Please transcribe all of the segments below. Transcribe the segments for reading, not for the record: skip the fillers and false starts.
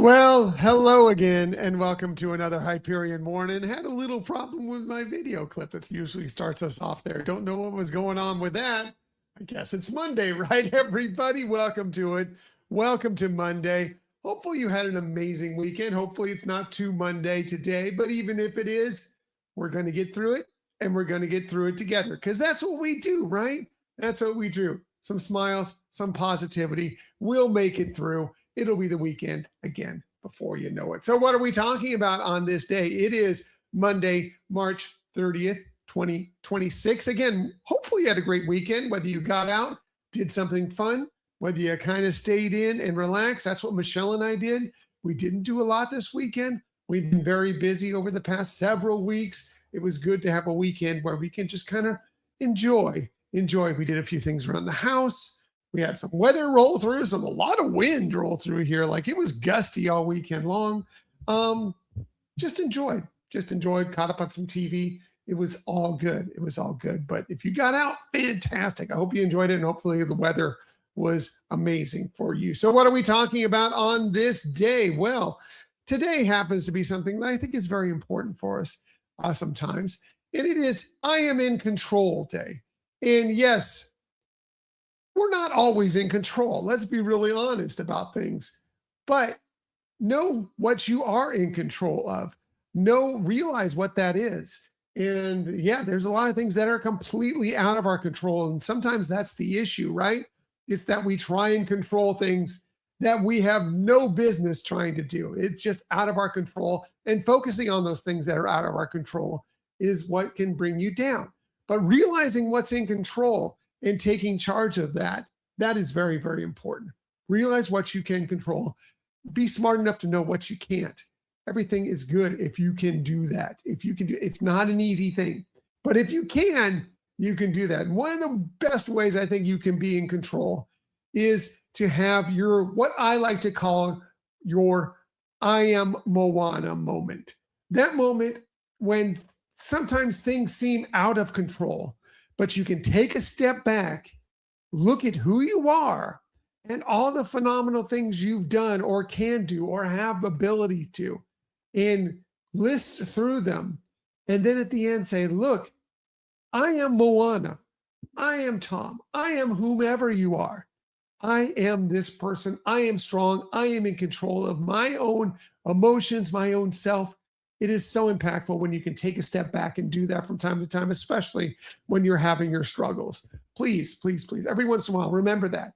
Well, hello again, and welcome to another Hyperion Morning. Had a little problem with my video clip that usually starts us off there. Don't know what was going on with that. I guess it's Monday, right, everybody? Welcome to it. Welcome to Monday. Hopefully you had an amazing weekend. Hopefully it's not too Monday today, but even if it is, we're going to get through it, and we're going to get through it together because that's what we do, right? That's what we do. Some smiles, some positivity. We'll make it through. It'll be the weekend again before you know it. So what are we talking about on this day? It is Monday, March 30th, 2026. Again, hopefully you had a great weekend, whether you got out, did something fun, whether you kind of stayed in and relaxed. That's what Michelle and I did. We didn't do a lot this weekend. We've been very busy over the past several weeks. It was good to have a weekend where we can just kind of enjoy. We did a few things around the house. We had some weather roll through, a lot of wind roll through here. Like it was gusty all weekend long. Just enjoyed, caught up on some TV. It was all good. But if you got out, fantastic. I hope you enjoyed it, and hopefully the weather was amazing for you. So what are we talking about on this day? Well, today happens to be something that I think is very important for us sometimes. And it is I am in control day. And yes, we're not always in control. Let's be really honest about things. But know what you are in control of. Realize what that is. And yeah, there's a lot of things that are completely out of our control. And sometimes that's the issue, right? It's that we try and control things that we have no business trying to do. It's just out of our control. And focusing on those things that are out of our control is what can bring you down. But realizing what's in control and taking charge of that is very, very important. Realize what you can control. Be smart enough to know what you can't. Everything is good if you can do that. It's not an easy thing, but if you can do that. And one of the best ways I think you can be in control is to have what I like to call your I am Moana moment. That moment when sometimes things seem out of control, but you can take a step back, look at who you are and all the phenomenal things you've done or can do or have ability to, and list through them. And then at the end say, look, I am Moana. I am Tom. I am whomever you are. I am this person. I am strong. I am in control of my own emotions, my own self. It is so impactful when you can take a step back and do that from time to time, especially when you're having your struggles. Please, please, please, every once in a while, remember that.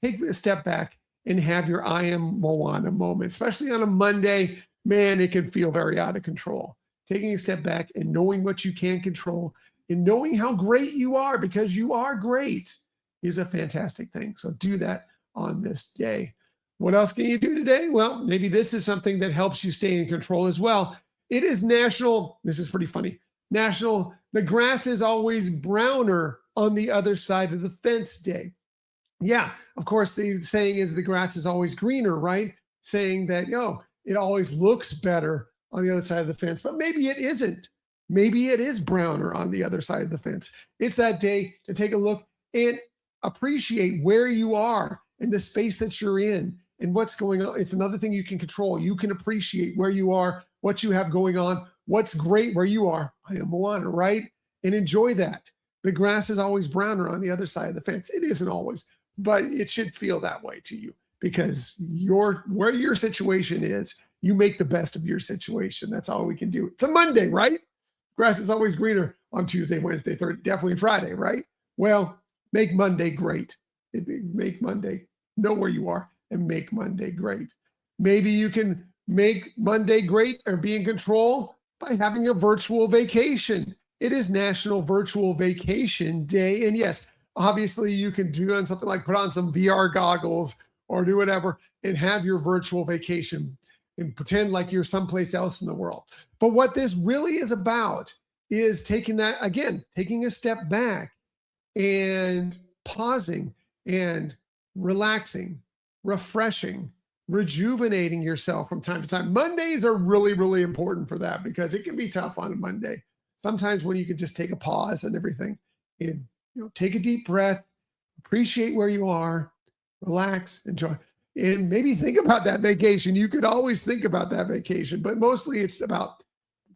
Take a step back and have your I am Moana moment, especially on a Monday. Man, it can feel very out of control. Taking a step back and knowing what you can control and knowing how great you are, because you are great, is a fantastic thing. So do that on this day. What else can you do today? Well, maybe this is something that helps you stay in control as well. It is this is pretty funny, the grass is always browner on the other side of the fence day. Yeah, of course, the saying is the grass is always greener, right? Saying that, it always looks better on the other side of the fence, but maybe it isn't. Maybe it is browner on the other side of the fence. It's that day to take a look and appreciate where you are and the space that you're in and what's going on. It's another thing you can control. You can appreciate where you are, what you have going on, what's great where you are. I am Moana, right? And enjoy that. The grass is always browner on the other side of the fence. It isn't always, but it should feel that way to you because where your situation is, you make the best of your situation. That's all we can do. It's a Monday, right? Grass is always greener on Tuesday, Wednesday, Thursday, definitely Friday, right? Well, make Monday great. Make Monday, know where you are and make Monday great. Maybe you can make Monday great or be in control by having a virtual vacation. It is National Virtual Vacation Day. And yes, obviously you can do on something like put on some VR goggles or do whatever and have your virtual vacation and pretend like you're someplace else in the world. But what this really is about is taking a step back and pausing and relaxing, refreshing, rejuvenating yourself from time to time. Mondays are really, really important for that because it can be tough on a Monday. Sometimes when you can just take a pause and everything and take a deep breath, appreciate where you are, relax, enjoy. and maybe think about that vacation. You could always think about that vacation, but mostly it's about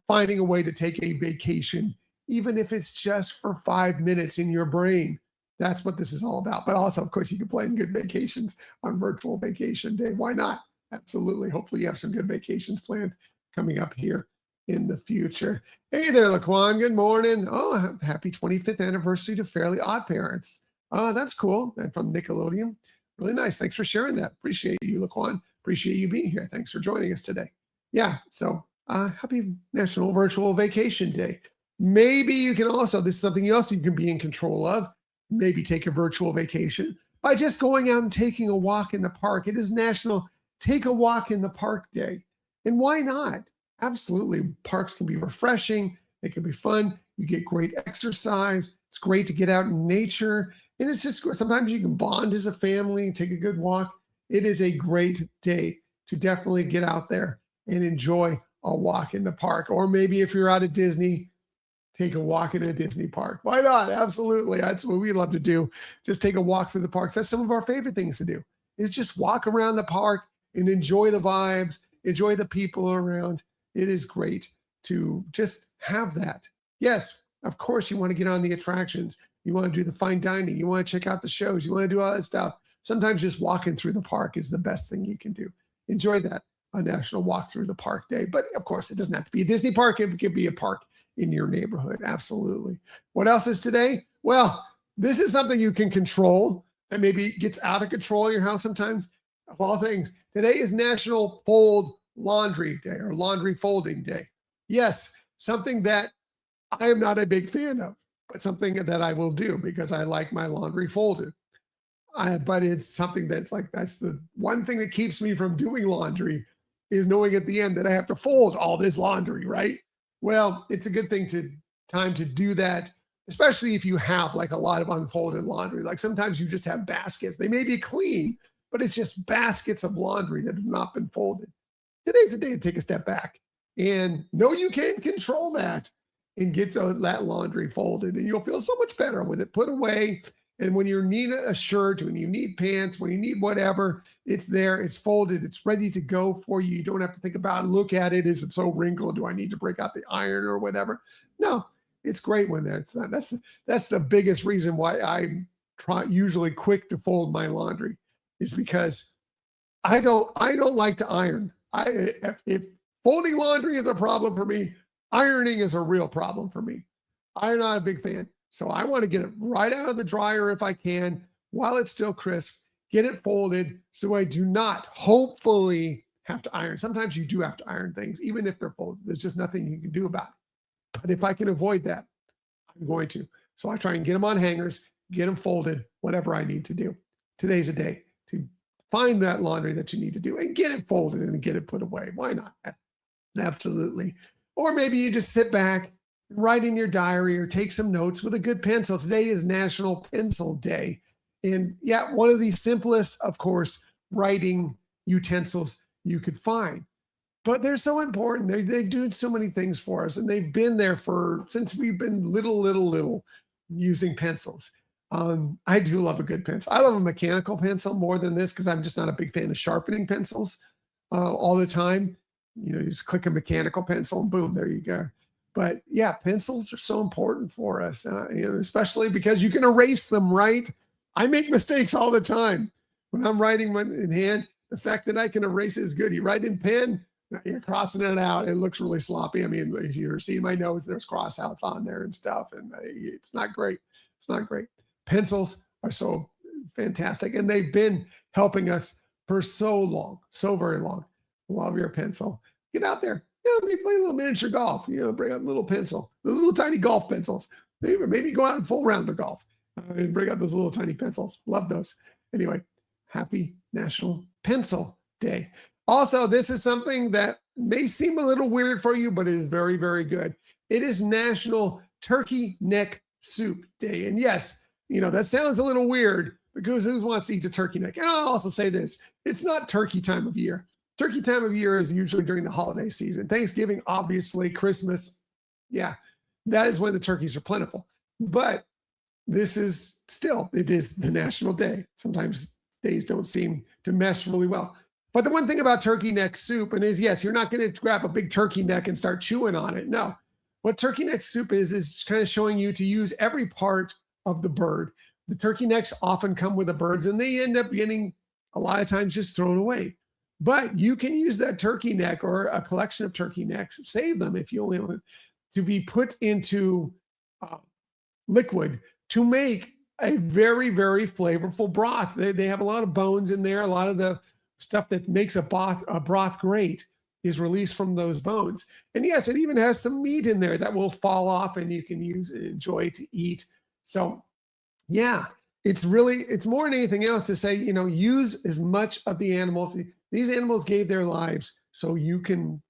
finding a way to take a vacation, even if it's just for 5 minutes in your brain. That's what this is all about. But also, of course, you can plan good vacations on virtual vacation day. Why not? Absolutely. Hopefully, you have some good vacations planned coming up here in the future. Hey there, Laquan. Good morning. Oh, happy 25th anniversary to Fairly Odd Parents. Oh, that's cool. And from Nickelodeon. Really nice. Thanks for sharing that. Appreciate you, Laquan. Appreciate you being here. Thanks for joining us today. Yeah. So happy National Virtual Vacation Day. Maybe you can also, this is something else you can be in control of, maybe take a virtual vacation by just going out and taking a walk in the park. It is National Take a Walk in the Park Day. And why not? Absolutely. Parks can be refreshing. It can be fun. You get great exercise. It's great to get out in nature. And it's just, sometimes you can bond as a family and take a good walk. It is a great day to definitely get out there and enjoy a walk in the park. Or maybe if you're out at Disney, take a walk in a Disney park. Why not? Absolutely. That's what we love to do. Just take a walk through the parks. That's some of our favorite things to do, is just walk around the park and enjoy the vibes, enjoy the people around. It is great to just have that. Yes, of course, you want to get on the attractions. You want to do the fine dining. You want to check out the shows. You want to do all that stuff. Sometimes just walking through the park is the best thing you can do. Enjoy that on National Walk Through the Park Day. But of course, it doesn't have to be a Disney park. It could be a park in your neighborhood. Absolutely. What else is today? Well, this is something you can control that maybe gets out of control in your house sometimes. Of all things, today is National Fold Laundry Day, or Laundry Folding Day. Yes, something that I am not a big fan of, but something that I will do because I like my laundry folded. But it's something that's like, that's the one thing that keeps me from doing laundry, is knowing at the end that I have to fold all this laundry, right? Well, it's a good thing time to do that, especially if you have like a lot of unfolded laundry. Like sometimes you just have baskets. They may be clean, but it's just baskets of laundry that have not been folded. Today's the day to take a step back and know you can control that and get that laundry folded, and you'll feel so much better with it put away. And when you need a shirt, when you need pants, when you need whatever, it's there, it's folded, it's ready to go for you. You don't have to think about it, look at it. Is it so wrinkled? Do I need to break out the iron or whatever? No, it's great when it's not. That's the biggest reason why I'm usually quick to fold my laundry, is because I don't like to iron. If folding laundry is a problem for me, ironing is a real problem for me. I'm not a big fan. So I want to get it right out of the dryer if I can, while it's still crisp, get it folded so I do not, hopefully, have to iron. Sometimes you do have to iron things, even if they're folded. There's just nothing you can do about it. But if I can avoid that, I'm going to. So I try and get them on hangers, get them folded, whatever I need to do. Today's a day to find that laundry that you need to do and get it folded and get it put away. Why not? Absolutely. Or maybe you just sit back, write in your diary, or take some notes with a good pencil. Today is National Pencil Day. And yeah, one of the simplest, of course, writing utensils you could find. But they're so important. They do so many things for us. And they've been there since we've been little using pencils. I do love a good pencil. I love a mechanical pencil more than this, because I'm just not a big fan of sharpening pencils all the time. You just click a mechanical pencil and boom, there you go. But yeah, pencils are so important for us, especially because you can erase them, right? I make mistakes all the time when I'm writing in hand. The fact that I can erase it is good. You write in pen, you're crossing it out. It looks really sloppy. I mean, if you're seeing my notes, there's crossouts on there and stuff, and it's not great. It's not great. Pencils are so fantastic, and they've been helping us for so long, so very long. Love your pencil. Get out there. Maybe play a little miniature golf. Bring out a little pencil. Those little tiny golf pencils. Maybe go out and full round of golf and bring out those little tiny pencils. Love those. Anyway, happy National Pencil Day. Also, this is something that may seem a little weird for you, but it is very, very good. It is National Turkey Neck Soup Day. And yes, that sounds a little weird, because who wants to eat a turkey neck? And I'll also say this, it's not turkey time of year. Turkey time of year is usually during the holiday season. Thanksgiving, obviously, Christmas. Yeah, that is when the turkeys are plentiful. But it is the national day. Sometimes birthdays don't seem to mesh really well. But the one thing about turkey neck soup and is, yes, you're not going to grab a big turkey neck and start chewing on it. No, what turkey neck soup is kind of showing you to use every part of the bird. The turkey necks often come with the birds and they end up getting a lot of times just thrown away. But you can use that turkey neck or a collection of turkey necks, save them if you only want to be put into liquid to make a very, very flavorful broth. They have a lot of bones in there. A lot of the stuff that makes a broth great is released from those bones. And yes, it even has some meat in there that will fall off and you can enjoy to eat. So yeah, it's more than anything else to say, use as much of the animals. These animals gave their lives so you can,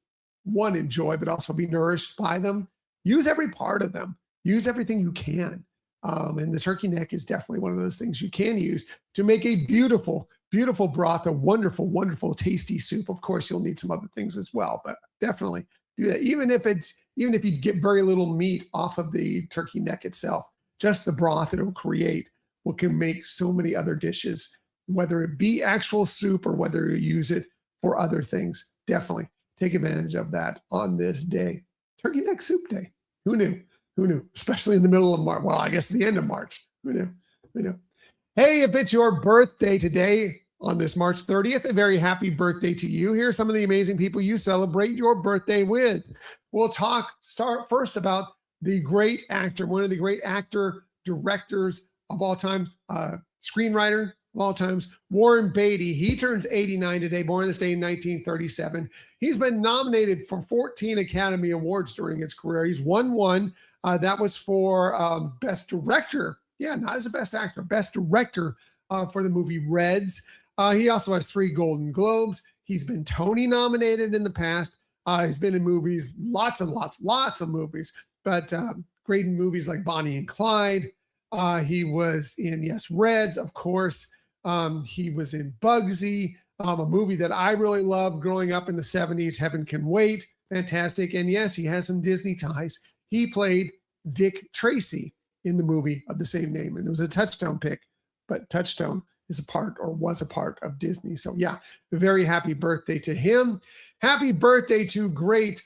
one, enjoy, but also be nourished by them. Use every part of them. Use everything you can. And the turkey neck is definitely one of those things you can use to make a beautiful, beautiful broth, a wonderful, wonderful, tasty soup. Of course, you'll need some other things as well, but definitely do that. Even if you get very little meat off of the turkey neck itself, just the broth it'll create can make so many other dishes, whether it be actual soup or whether you use it for other things. Definitely take advantage of that on this day. Turkey neck soup day. Who knew? Who knew? Especially in the middle of March. Well, I guess the end of March. Who knew? Who knew? Hey, if it's your birthday today on this March 30th, a very happy birthday to you. Here are some of the amazing people you celebrate your birthday with. We'll start first about the great actor, one of the great directors of all times, screenwriter of all times, Warren Beatty. He turns 89 today, born this day in 1937. He's been nominated for 14 Academy Awards during his career. He's won one. That was for Best Director. Yeah, not as a Best Actor, Best Director for the movie Reds. He also has 3 Golden Globes. He's been Tony nominated in the past. He's been in movies, lots and lots of movies, but great in movies like Bonnie and Clyde. He was in, yes, Reds, of course. He was in Bugsy, a movie that I really loved growing up in the 70s, Heaven Can Wait. Fantastic. And yes, he has some Disney ties. He played Dick Tracy in the movie of the same name. And it was a Touchstone pick, but Touchstone was a part of Disney. So yeah, a very happy birthday to him. Happy birthday to great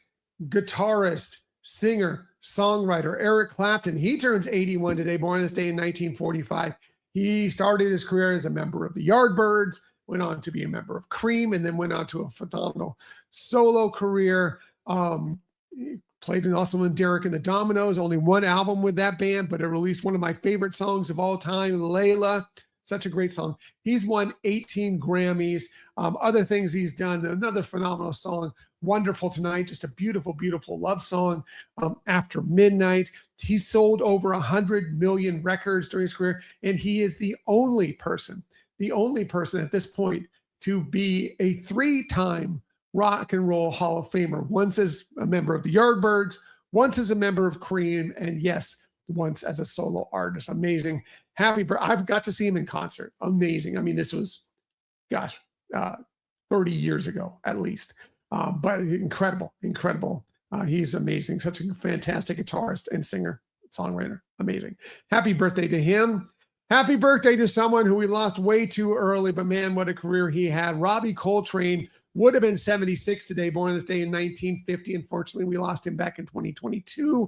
guitarist, singer, songwriter Eric Clapton. He turns 81 today, born this day in 1945. He started his career as a member of the Yardbirds, went on to be a member of Cream, and then went on to a phenomenal solo career. He played also in Derek and the Dominoes, only one album with that band, but it released one of my favorite songs of all time, Layla. Such a great song. He's won 18 Grammys. Other things he's done, another phenomenal song, Wonderful Tonight, just a beautiful, beautiful love song, After Midnight. He sold over 100 million records during his career, and he is the only person at this point to be a 3-time Rock and Roll Hall of Famer. Once as a member of the Yardbirds, once as a member of Cream, and yes, once as a solo artist. Amazing. Happy birthday. I've got to see him in concert. Amazing. I mean, this was, 30 years ago at least. But incredible. He's amazing. Such a fantastic guitarist and singer, songwriter. Amazing. Happy birthday to him. Happy birthday to someone who we lost way too early, but man, what a career he had. Robbie Coltrane would have been 76 today, born this day in 1950. Unfortunately, we lost him back in 2022.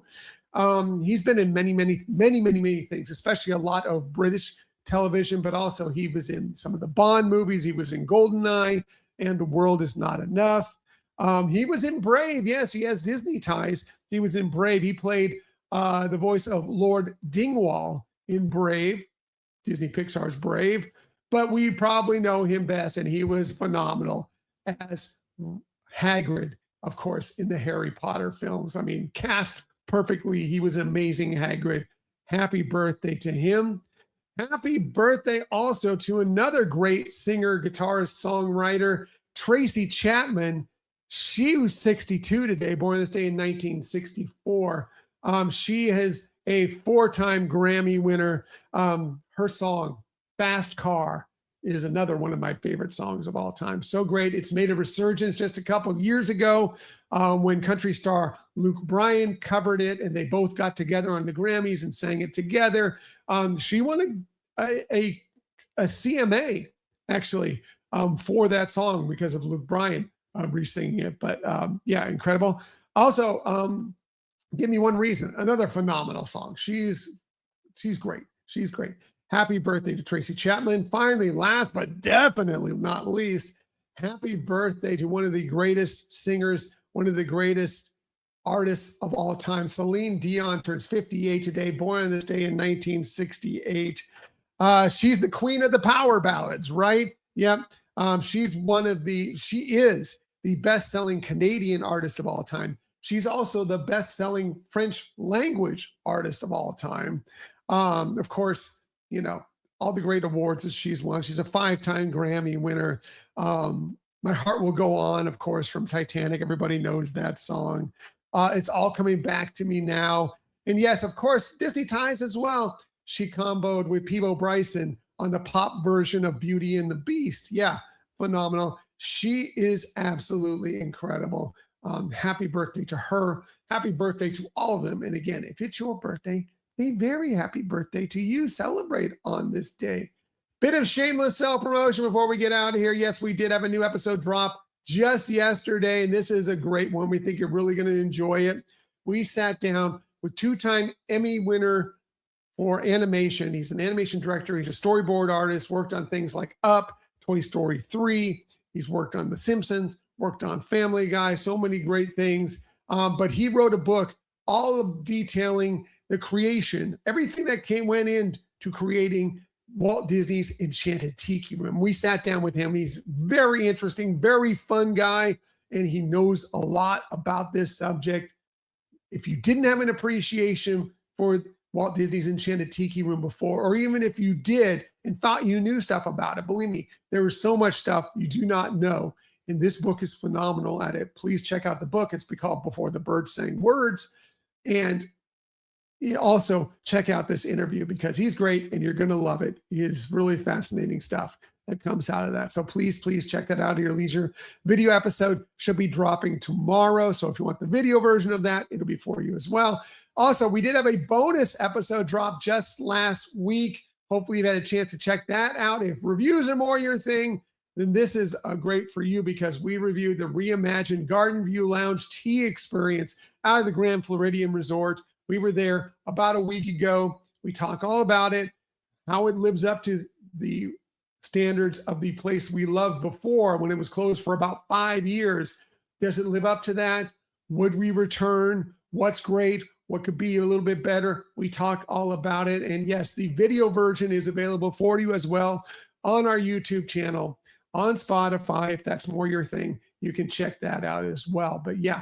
He's been in many things, especially a lot of British television, but also he was in some of the Bond movies. He was in GoldenEye and The World Is Not Enough. He was in Brave. Yes, he has Disney ties. He was in Brave. He played the voice of Lord Dingwall in Brave, Disney Pixar's Brave, but we probably know him best, and he was phenomenal as Hagrid, of course, in the Harry Potter films. I mean, cast perfectly. He was amazing, Hagrid. Happy birthday to him. Happy birthday also to another great singer, guitarist, songwriter, Tracy Chapman. She was 62 today, born this day in 1964. She is a 4-time Grammy winner. Her song, Fast Car, is another one of my favorite songs of all time. So great. It's made a resurgence just a couple of years ago when country star Luke Bryan covered it, and they both got together on the Grammys and sang it together. She won a CMA actually, for that song because of Luke Bryan re-singing it. But yeah, incredible. Also, Give Me One Reason, another phenomenal song. She's great. She's great. Happy birthday to Tracy Chapman. Finally, last but definitely not least, happy birthday to one of the greatest singers, one of the greatest artists of all time. Celine Dion turns 58 today, born on this day in 1968. She's the queen of the power ballads, right? Yep. She is the best-selling Canadian artist of all time. She's also the best-selling French language artist of all time. Of course, you know, all the great awards that she's won. She's a 5-time Grammy winner. My Heart Will Go On, of course, from Titanic. Everybody knows that song. It's All Coming Back to Me Now. And yes, of course, Disney ties as well. She comboed with Peebo Bryson on the pop version of Beauty and the Beast. Yeah, phenomenal. She is absolutely incredible. Happy birthday to her. Happy birthday to all of them. And again, if it's your birthday, a very happy birthday to you. Celebrate on this day. Bit of shameless self-promotion before we get out of here. Yes, we did have a new episode drop just yesterday, and this is a great one. We think you're really going to enjoy it. We sat down with 2-time Emmy winner for animation. He's an animation director. He's a storyboard artist, worked on things like Up, Toy Story 3. He's worked on The Simpsons, worked on Family Guy, so many great things. But he wrote a book all of detailing the creation, everything that went into creating Walt Disney's Enchanted Tiki Room. We sat down with him. He's very interesting, very fun guy, and he knows a lot about this subject. If you didn't have an appreciation for Walt Disney's Enchanted Tiki Room before, or even if you did and thought you knew stuff about it, believe me, there is so much stuff you do not know. And this book is phenomenal at it. Please check out the book. It's called Before the Birds Sang Words. And also check out this interview because he's great and you're going to love it. It's really fascinating stuff that comes out of that. So please check that out at your leisure. Video episode should be dropping tomorrow. So if you want the video version of that, it'll be for you as well. Also, we did have a bonus episode drop just last week. Hopefully you've had a chance to check that out. If reviews are more your thing, then this is great for you because we reviewed the reimagined Garden View Lounge tea experience out of the Grand Floridian Resort. We were there about a week ago. We talk all about it, how it lives up to the standards of the place we loved before when it was closed for about 5 years. Does it live up to that? Would we return? What's great? What could be a little bit better? We talk all about it. And yes, the video version is available for you as well on our YouTube channel, on Spotify. If that's more your thing, you can check that out as well. But yeah,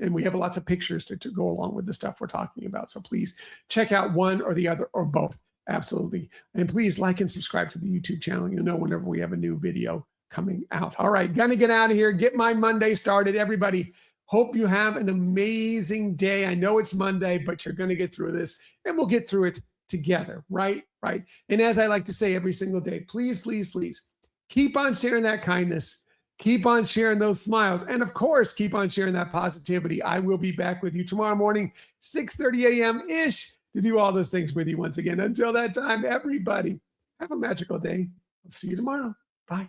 and we have lots of pictures to go along with the stuff we're talking about. So please check out one or the other or both. Absolutely. And please like and subscribe to the YouTube channel. You'll know whenever we have a new video coming out. All right, gonna get out of here. Get my Monday started. Everybody, hope you have an amazing day. I know it's Monday, but you're gonna get through this and we'll get through it together, right? Right. And as I like to say every single day, please keep on sharing that kindness. Keep on sharing those smiles. And of course, keep on sharing that positivity. I will be back with you tomorrow morning, 6:30 a.m.-ish to do all those things with you once again. Until that time, everybody, have a magical day. I'll see you tomorrow. Bye.